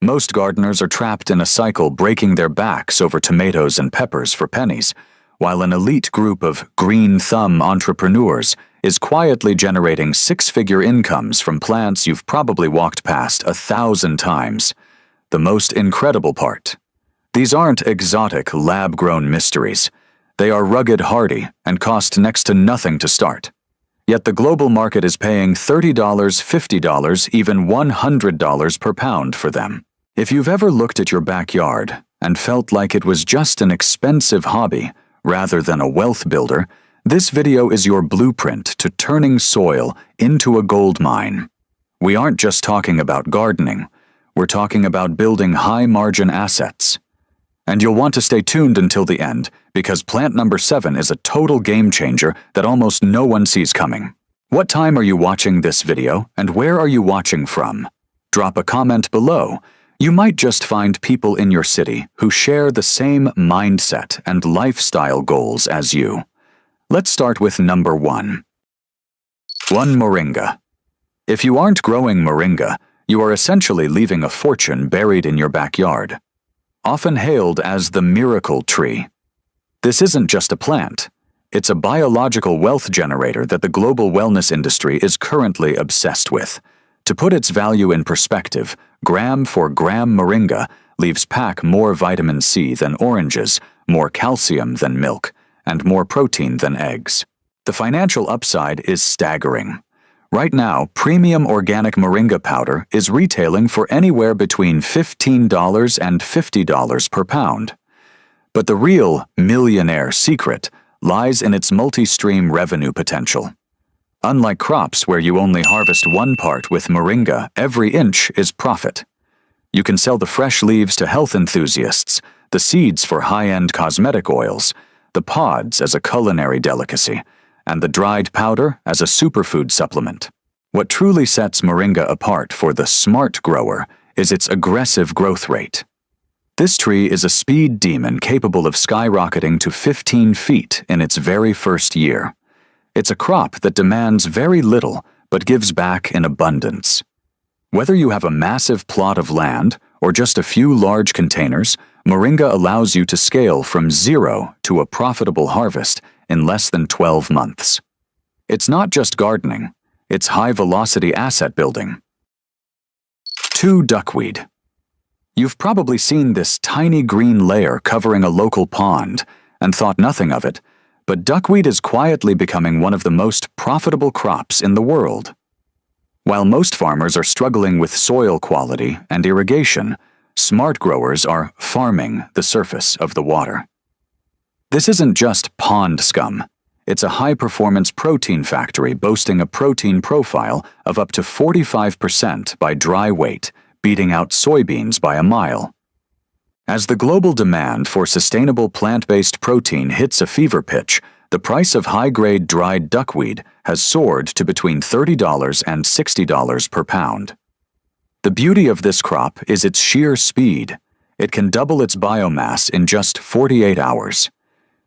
Most gardeners are trapped in a cycle breaking their backs over tomatoes and peppers for pennies, while an elite group of green thumb entrepreneurs is quietly generating six-figure incomes from plants you've probably walked past 1,000 times. The most incredible part: these aren't exotic, lab-grown mysteries. They are rugged, hardy, and cost next to nothing to start. Yet the global market is paying $30, $50, even $100 per pound for them. If you've ever looked at your backyard and felt like it was just an expensive hobby rather than a wealth builder, this video is your blueprint to turning soil into a gold mine. We aren't just talking about gardening. We're talking about building high-margin assets. And you'll want to stay tuned until the end, because plant number 7 is a total game changer that almost no one sees coming. What time are you watching this video, and where are you watching from? Drop a comment below. You might just find people in your city who share the same mindset and lifestyle goals as you. Let's start with number 1. 1. Moringa. If you aren't growing moringa, you are essentially leaving a fortune buried in your backyard. Often hailed as the miracle tree, this isn't just a plant. It's a biological wealth generator that the global wellness industry is currently obsessed with. To put its value in perspective, gram for gram moringa leaves pack more vitamin C than oranges, more calcium than milk, and more protein than eggs. The financial upside is staggering. Right now, premium organic moringa powder is retailing for anywhere between $15 and $50 per pound. But the real millionaire secret lies in its multi-stream revenue potential. Unlike crops where you only harvest one part, with moringa, every inch is profit. You can sell the fresh leaves to health enthusiasts, the seeds for high-end cosmetic oils, the pods as a culinary delicacy, and the dried powder as a superfood supplement. What truly sets moringa apart for the smart grower is its aggressive growth rate. This tree is a speed demon capable of skyrocketing to 15 feet in its very first year. It's a crop that demands very little but gives back in abundance. Whether you have a massive plot of land or just a few large containers, moringa allows you to scale from zero to a profitable harvest in less than 12 months. It's not just gardening, it's high-velocity asset building. 2. Duckweed. You've probably seen this tiny green layer covering a local pond and thought nothing of it, but duckweed is quietly becoming one of the most profitable crops in the world. While most farmers are struggling with soil quality and irrigation, smart growers are farming the surface of the water. This isn't just pond scum. It's a high-performance protein factory boasting a protein profile of up to 45% by dry weight, beating out soybeans by a mile. As the global demand for sustainable plant-based protein hits a fever pitch, the price of high-grade dried duckweed has soared to between $30 and $60 per pound. The beauty of this crop is its sheer speed. It can double its biomass in just 48 hours.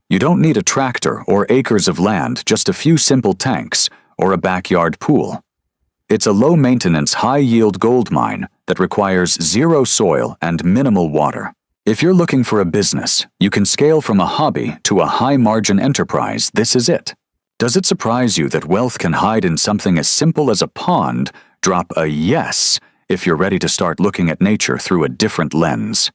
You don't need a tractor or acres of land, just a few simple tanks or a backyard pool. It's a low-maintenance, high-yield gold mine that requires zero soil and minimal water. If you're looking for a business you can scale from a hobby to a high-margin enterprise, this is it. Does it surprise you that wealth can hide in something as simple as a pond? Drop a yes if you're ready to start looking at nature through a different lens.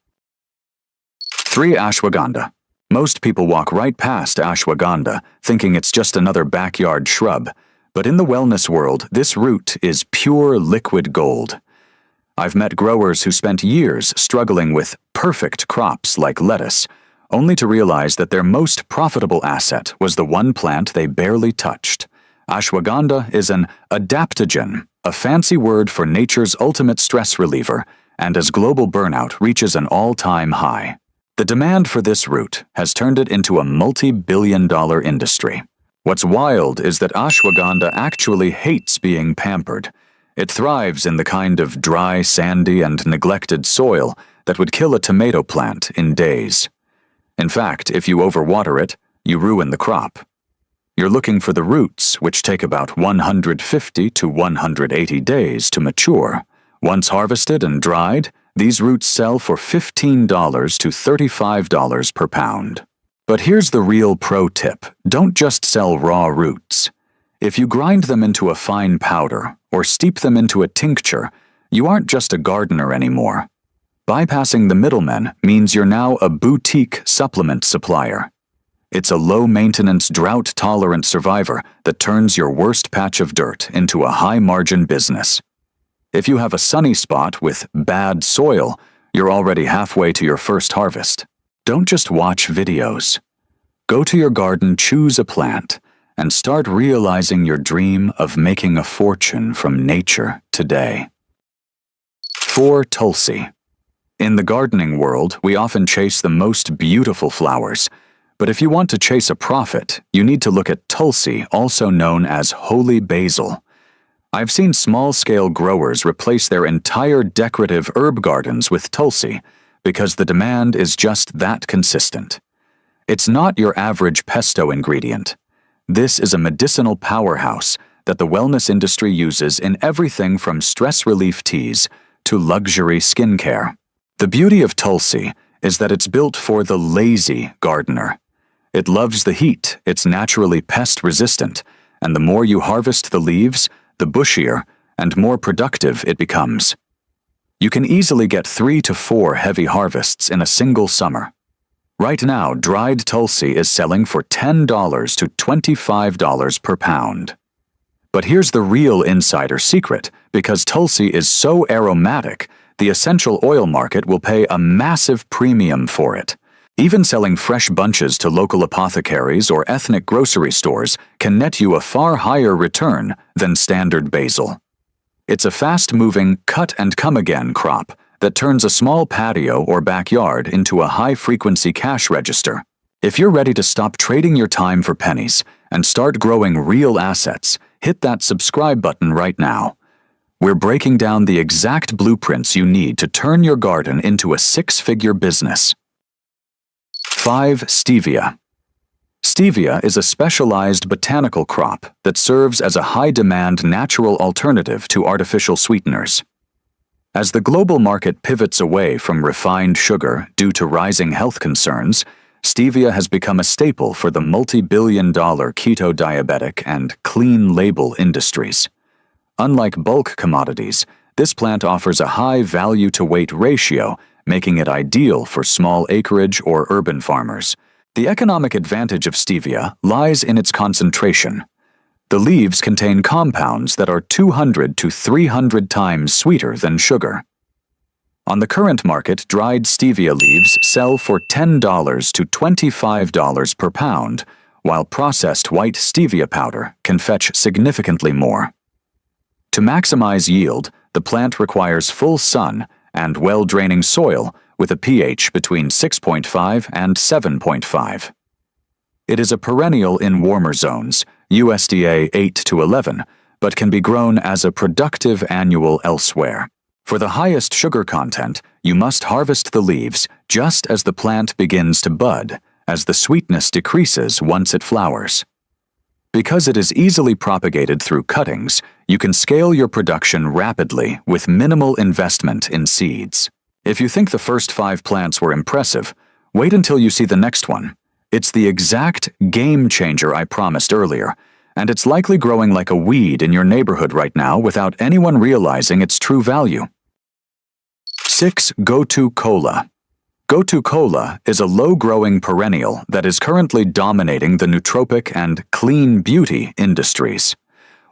3. Ashwagandha. Most people walk right past ashwagandha, thinking it's just another backyard shrub. But in the wellness world, this root is pure liquid gold. I've met growers who spent years struggling with perfect crops like lettuce, only to realize that their most profitable asset was the one plant they barely touched. Ashwagandha is an adaptogen, a fancy word for nature's ultimate stress reliever, and as global burnout reaches an all-time high, the demand for this root has turned it into a multi-billion-dollar industry. What's wild is that ashwagandha actually hates being pampered. It thrives in the kind of dry, sandy, and neglected soil that would kill a tomato plant in days. In fact, if you overwater it, you ruin the crop. You're looking for the roots, which take about 150 to 180 days to mature. Once harvested and dried, These roots sell for $15 to $35 per pound. But here's the real pro tip. Don't just sell raw roots. If you grind them into a fine powder or steep them into a tincture, you aren't just a gardener anymore. Bypassing the middlemen means you're now a boutique supplement supplier. It's a low-maintenance, drought-tolerant survivor that turns your worst patch of dirt into a high-margin business. If you have a sunny spot with bad soil, you're already halfway to your first harvest. Don't just watch videos. Go to your garden, choose a plant, and start realizing your dream of making a fortune from nature today. 4. Tulsi. In the gardening world, we often chase the most beautiful flowers. But if you want to chase a profit, you need to look at Tulsi, also known as holy basil. I've seen small-scale growers replace their entire decorative herb gardens with Tulsi because the demand is just that consistent. It's not your average pesto ingredient. This is a medicinal powerhouse that the wellness industry uses in everything from stress relief teas to luxury skincare. The beauty of Tulsi is that it's built for the lazy gardener. It loves the heat, it's naturally pest-resistant, and the more you harvest the leaves, the bushier and more productive it becomes. You can easily get 3 to 4 heavy harvests in a single summer. Right now, dried Tulsi is selling for $10 to $25 per pound. But here's the real insider secret. Because Tulsi is so aromatic, the essential oil market will pay a massive premium for it. Even selling fresh bunches to local apothecaries or ethnic grocery stores can net you a far higher return than standard basil. It's a fast-moving, cut-and-come-again crop that turns a small patio or backyard into a high-frequency cash register. If you're ready to stop trading your time for pennies and start growing real assets, hit that subscribe button right now. We're breaking down the exact blueprints you need to turn your garden into a 6-figure business. 5. Stevia. Stevia is a specialized botanical crop that serves as a high-demand natural alternative to artificial sweeteners. As the global market pivots away from refined sugar due to rising health concerns, stevia has become a staple for the multi-billion-dollar keto diabetic and clean label industries. Unlike bulk commodities, this plant offers a high value-to-weight ratio, making it ideal for small acreage or urban farmers. The economic advantage of stevia lies in its concentration. The leaves contain compounds that are 200 to 300 times sweeter than sugar. On the current market, dried stevia leaves sell for $10 to $25 per pound, while processed white stevia powder can fetch significantly more. To maximize yield, the plant requires full sun and well-draining soil with a pH between 6.5 and 7.5. It is a perennial in warmer zones, USDA 8 to 11, but can be grown as a productive annual elsewhere. For the highest sugar content, you must harvest the leaves just as the plant begins to bud, as the sweetness decreases once it flowers. Because it is easily propagated through cuttings, you can scale your production rapidly with minimal investment in seeds. If you think the first 5 plants were impressive, wait until you see the next one. It's the exact game changer I promised earlier, and it's likely growing like a weed in your neighborhood right now without anyone realizing its true value. 6. Gotu kola. Gotu kola is a low-growing perennial that is currently dominating the nootropic and clean beauty industries.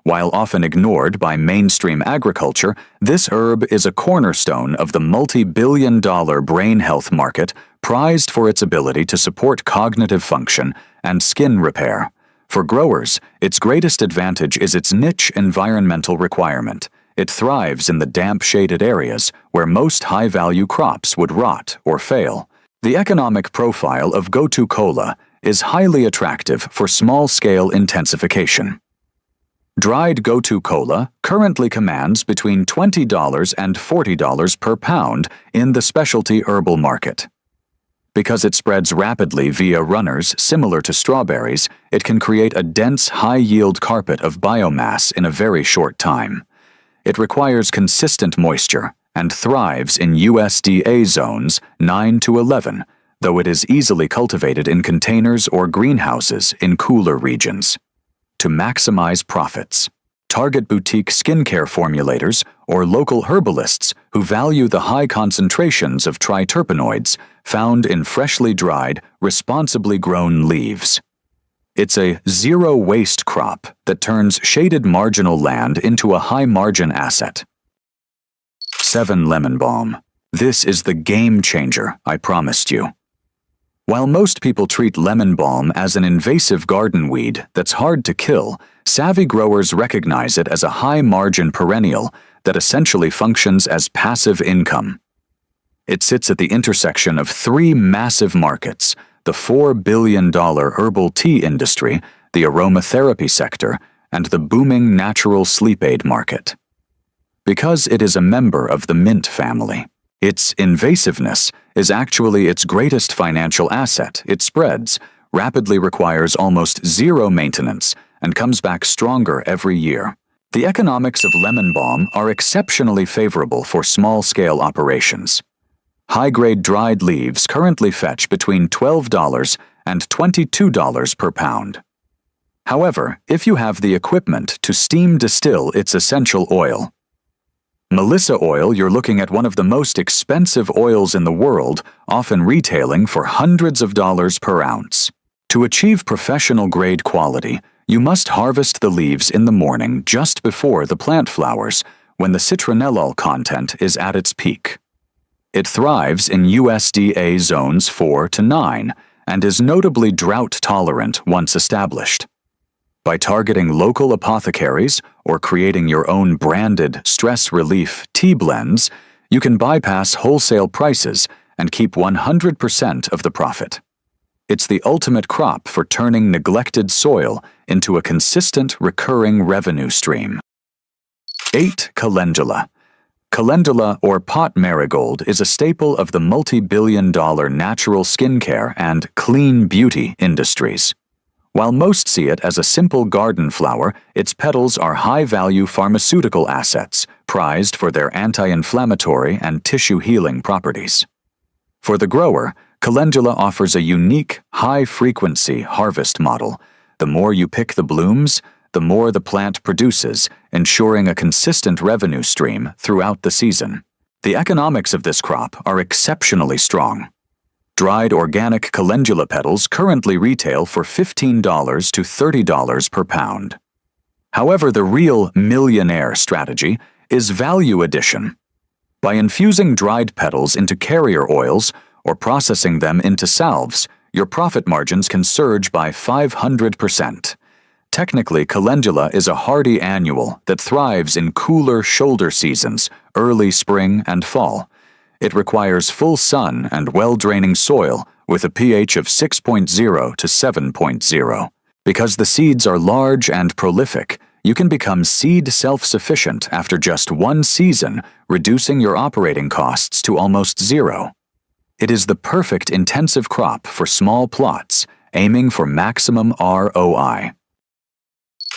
While often ignored by mainstream agriculture, this herb is a cornerstone of the multi-billion-dollar brain health market, prized for its ability to support cognitive function and skin repair. For growers, its greatest advantage is its niche environmental requirement. It thrives in the damp, shaded areas where most high-value crops would rot or fail. The economic profile of Gotu kola is highly attractive for small-scale intensification. Dried Gotu kola currently commands between $20 and $40 per pound in the specialty herbal market. Because it spreads rapidly via runners similar to strawberries, it can create a dense, high-yield carpet of biomass in a very short time. It requires consistent moisture, and thrives in USDA zones 9 to 11, though it is easily cultivated in containers or greenhouses in cooler regions. To maximize profits, target boutique skincare formulators or local herbalists who value the high concentrations of triterpenoids found in freshly dried, responsibly grown leaves. It's a zero-waste crop that turns shaded marginal land into a high-margin asset. 7. Lemon balm. This is the game changer I promised you. While most people treat lemon balm as an invasive garden weed that's hard to kill, savvy growers recognize it as a high-margin perennial that essentially functions as passive income. It sits at the intersection of three massive markets: the $4 billion herbal tea industry, the aromatherapy sector, and the booming natural sleep aid market. Because it is a member of the mint family, its invasiveness is actually its greatest financial asset. It spreads, rapidly requires almost zero maintenance, and comes back stronger every year. The economics of lemon balm are exceptionally favorable for small-scale operations. High-grade dried leaves currently fetch between $12 and $22 per pound. However, if you have the equipment to steam distill its essential oil, Melissa oil, you're looking at one of the most expensive oils in the world, often retailing for hundreds of dollars per ounce. To achieve professional-grade quality, you must harvest the leaves in the morning just before the plant flowers, when the citronellol content is at its peak. It thrives in USDA zones 4 to 9 and is notably drought-tolerant once established. By targeting local apothecaries or creating your own branded stress relief tea blends, you can bypass wholesale prices and keep 100% of the profit. It's the ultimate crop for turning neglected soil into a consistent, recurring revenue stream. 8. Calendula. Calendula, or pot marigold, is a staple of the multi-billion-dollar natural skincare and clean beauty industries. While most see it as a simple garden flower, its petals are high-value pharmaceutical assets, prized for their anti-inflammatory and tissue-healing properties. For the grower, calendula offers a unique, high-frequency harvest model. The more you pick the blooms, the more the plant produces, ensuring a consistent revenue stream throughout the season. The economics of this crop are exceptionally strong. Dried organic calendula petals currently retail for $15 to $30 per pound. However, the real Millionaire strategy is value addition. By infusing dried petals into carrier oils or processing them into salves, your profit margins can surge by 500%. Technically, calendula is a hardy annual that thrives in cooler shoulder seasons, early spring and fall. It requires full sun and well-draining soil with a pH of 6.0 to 7.0. Because the seeds are large and prolific, you can become seed self-sufficient after just one season, reducing your operating costs to almost zero. It is the perfect intensive crop for small plots, aiming for maximum ROI.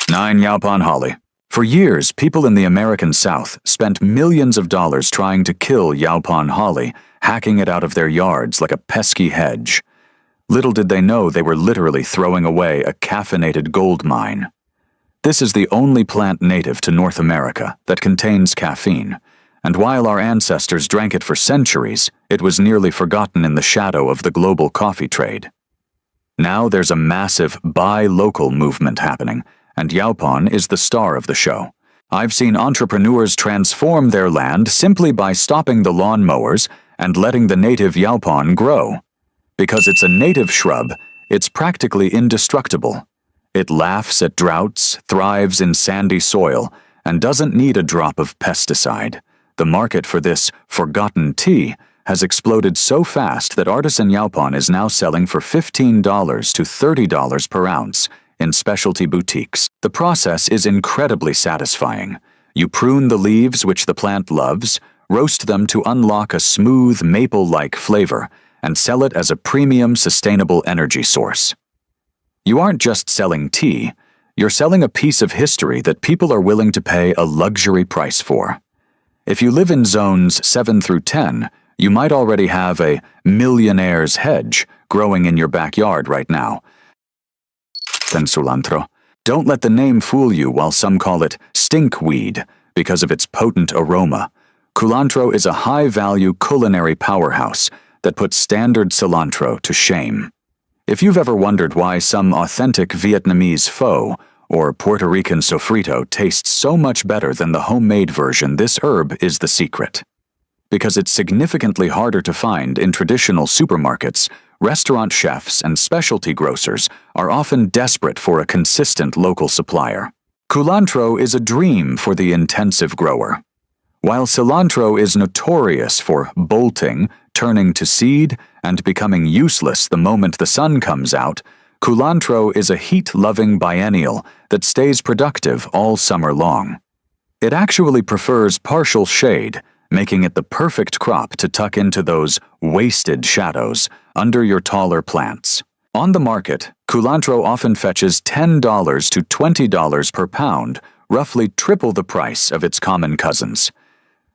9. Yaupon holly. For years, people in the American South spent millions of dollars trying to kill Yaupon holly, hacking it out of their yards like a pesky hedge. Little did they know they were literally throwing away a caffeinated gold mine. This is the only plant native to North America that contains caffeine, and while our ancestors drank it for centuries, it was nearly forgotten in the shadow of the global coffee trade. Now there's a massive buy local movement happening, and Yaupon is the star of the show. I've seen entrepreneurs transform their land simply by stopping the lawn mowers and letting the native Yaupon grow. Because it's a native shrub, it's practically indestructible. It laughs at droughts, thrives in sandy soil, and doesn't need a drop of pesticide. The market for this forgotten tea has exploded so fast that artisan Yaupon is now selling for $15 to $30 per ounce in specialty boutiques. The process is incredibly satisfying. You prune the leaves, which the plant loves, roast them to unlock a smooth maple-like flavor, and sell it as a premium sustainable energy source. You aren't just selling tea, you're selling a piece of history that people are willing to pay a luxury price for. If you live in zones 7 through 10, you might already have a Millionaire's hedge growing in your backyard right now. Then cilantro. Don't let the name fool you while some call it stinkweed because of its potent aroma. Cilantro is a high-value culinary powerhouse that puts standard cilantro to shame. If you've ever wondered why some authentic Vietnamese pho or Puerto Rican sofrito tastes so much better than the homemade version, this herb is the secret. Because it's significantly harder to find in traditional supermarkets, restaurant chefs and specialty grocers are often desperate for a consistent local supplier. Cilantro is a dream for the intensive grower. While cilantro is notorious for bolting, turning to seed, and becoming useless the moment the sun comes out, cilantro is a heat-loving biennial that stays productive all summer long. It actually prefers partial shade, making it the perfect crop to tuck into those wasted shadows under your taller plants. On the market, cilantro often fetches $10 to $20 per pound, roughly triple the price of its common cousins.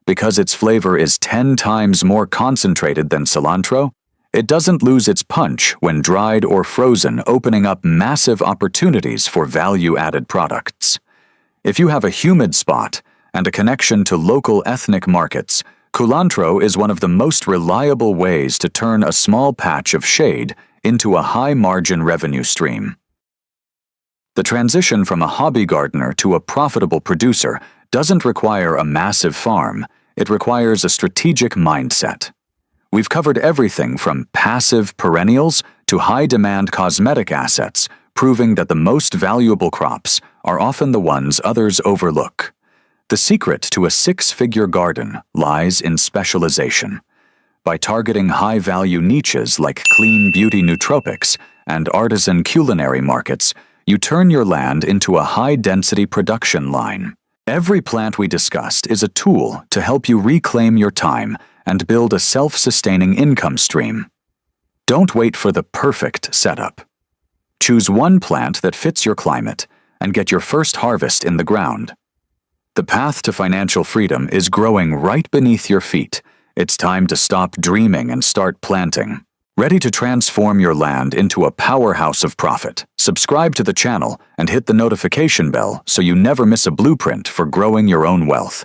Because its flavor is 10 times more concentrated than cilantro, it doesn't lose its punch when dried or frozen, opening up massive opportunities for value-added products. If you have a humid spot and a connection to local ethnic markets, cilantro is one of the most reliable ways to turn a small patch of shade into a high-margin revenue stream. The transition from a hobby gardener to a profitable producer doesn't require a massive farm. It requires a strategic mindset. We've covered everything from passive perennials to high-demand cosmetic assets, proving that the most valuable crops are often the ones others overlook. The secret to a six-figure garden lies in specialization. By targeting high-value niches like clean beauty nootropics and artisan culinary markets, you turn your land into a high-density production line. Every plant we discussed is a tool to help you reclaim your time and build a self-sustaining income stream. Don't wait for the perfect setup. Choose one plant that fits your climate and get your first harvest in the ground. The path to financial freedom is growing right beneath your feet. It's time to stop dreaming and start planting. Ready to transform your land into a powerhouse of profit? Subscribe to the channel and hit the notification bell so you never miss a blueprint for growing your own wealth.